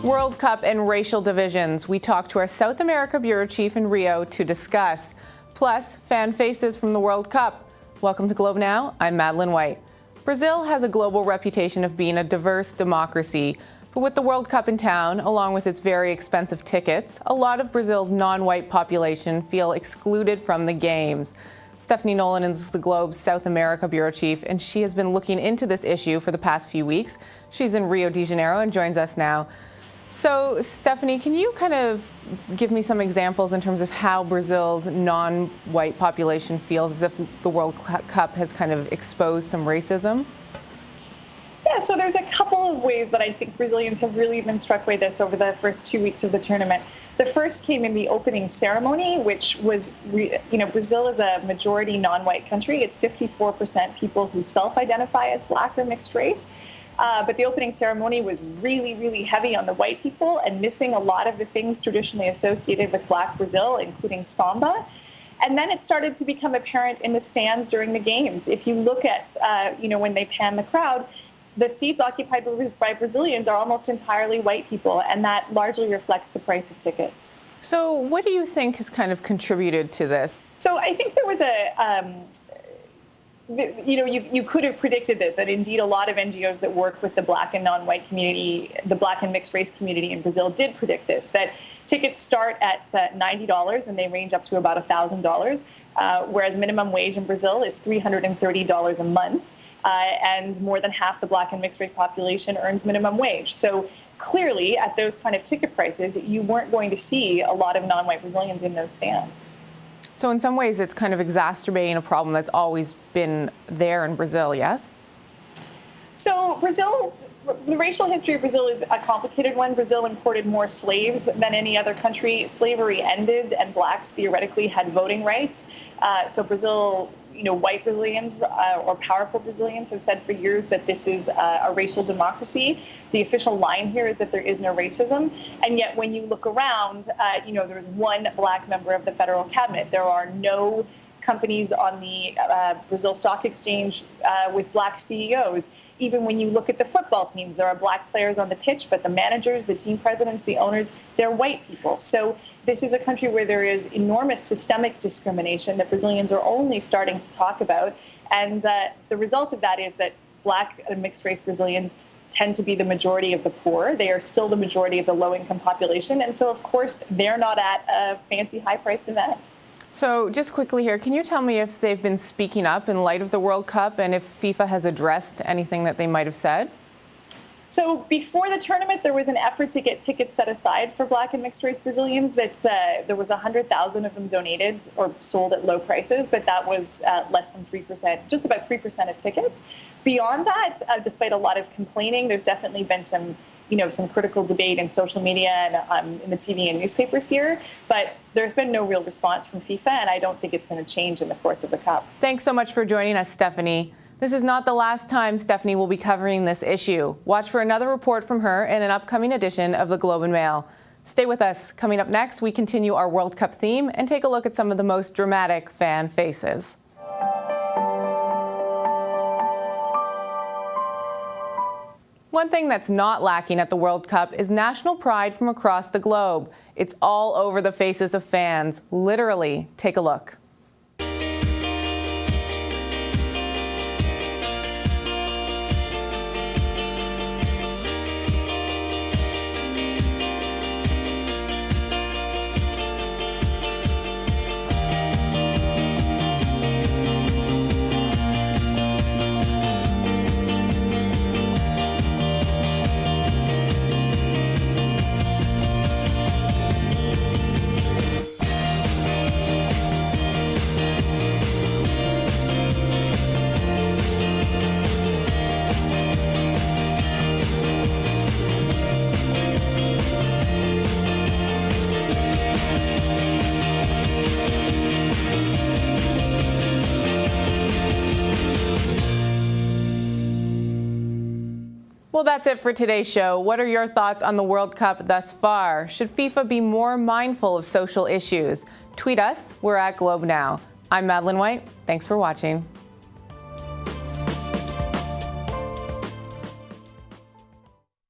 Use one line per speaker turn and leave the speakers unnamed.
World Cup and racial divisions. We talked to our South America bureau chief in Rio to discuss. Plus, fan faces from the World Cup. Welcome to Globe Now. I'm Madeleine White. Brazil has a global reputation of being a diverse democracy. But with the World Cup in town, along with its very expensive tickets, a lot of Brazil's non-white population feel excluded from the games. Stephanie Nolen is the Globe's South America bureau chief, and she has been looking into this issue for the past few weeks. She's in Rio de Janeiro and joins us now. So, Stephanie, can you kind of give me some examples in terms of how Brazil's non-white population feels as if the World Cup has kind of exposed some racism?
Yeah, so there's a couple of ways that I think Brazilians have really been struck by this over the first 2 weeks of the tournament. The first came in the opening ceremony, which was, Brazil is a majority non-white country. It's 54% people who self-identify as Black or mixed race. But the opening ceremony was really, really heavy on the white people and missing a lot of the things traditionally associated with Black Brazil, including samba. And then it started to become apparent in the stands during the games. If you look at, when they pan the crowd, the seats occupied by Brazilians are almost entirely white people, and that largely reflects the price of tickets.
So what do you think has kind of contributed to this?
So I think there was you could have predicted this, that indeed a lot of NGOs that work with the Black and non-white community, the Black and mixed race community in Brazil did predict this, that tickets start at $90 and they range up to about $1,000, whereas minimum wage in Brazil is $330 a month. And more than half the Black and mixed race population earns minimum wage. So clearly, at those kind of ticket prices, you weren't going to see a lot of non-white Brazilians in those stands.
So in some ways, it's kind of exacerbating a problem that's always been there in Brazil, yes?
So the racial history of Brazil is a complicated one. Brazil imported more slaves than any other country. Slavery ended, and Blacks theoretically had voting rights. So Brazil, white Brazilians or powerful Brazilians have said for years that this is a racial democracy. The official line here is that there is no racism. And yet when you look around, there's one Black member of the federal cabinet. There are no companies on the Brazil Stock Exchange with Black CEOs. Even when you look at the football teams, there are Black players on the pitch, but the managers, the team presidents, the owners, they're white people. So this is a country where there is enormous systemic discrimination that Brazilians are only starting to talk about. And the result of that is that Black and mixed race Brazilians tend to be the majority of the poor. They are still the majority of the low-income population. And so, of course, they're not at a fancy, high-priced event.
So just quickly here, can you tell me if they've been speaking up in light of the World Cup and if FIFA has addressed anything that they might have said?
So before the tournament, there was an effort to get tickets set aside for Black and mixed race Brazilians. There was 100,000 of them donated or sold at low prices, but that was less than 3%, just about 3% of tickets. Beyond that, despite a lot of complaining, there's definitely been some critical debate in social media and in the TV and newspapers here, but there's been no real response from FIFA, and I don't think it's going to change in the course of the Cup.
Thanks so much for joining us, Stephanie. This is not the last time Stephanie will be covering this issue. Watch for another report from her in an upcoming edition of the Globe and Mail. Stay with us. Coming up next, we continue our World Cup theme and take a look at some of the most dramatic fan faces. One thing that's not lacking at the World Cup is national pride from across the globe. It's all over the faces of fans. Literally, take a look. Well, that's it for today's show. What are your thoughts on the World Cup thus far? Should FIFA be more mindful of social issues? Tweet us. We're at Globe Now. I'm Madeleine White. Thanks for watching.